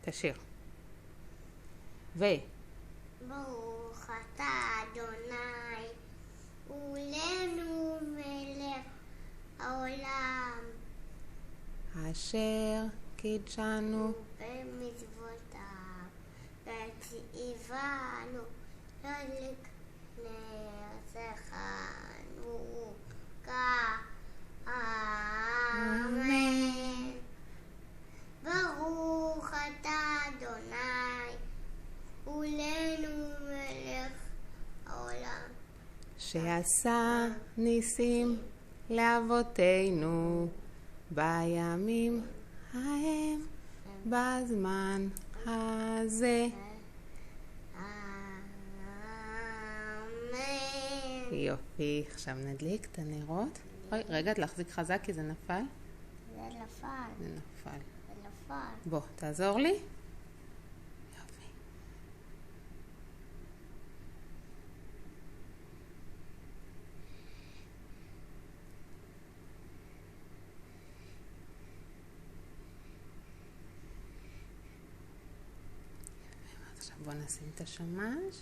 תשיר. ברוך אתה אדוני, ולנו מלך העולם, אשר קידשנו במצוותיו, וציוונו להדליק נר חנוכה. אמן. ברוך אתה אדוני, ולנו מלך העולם, שעשה ניסים לאבותינו בימים ההם בזמן הזה. אמן. יופי, עכשיו נדליק את הנרות. אוי, רגע, להחזיק חזק כי זה נפל. זה נפל. זה נפל. זה נפל. בוא, תעזור לי. יופי. עכשיו בוא נשים את השמש.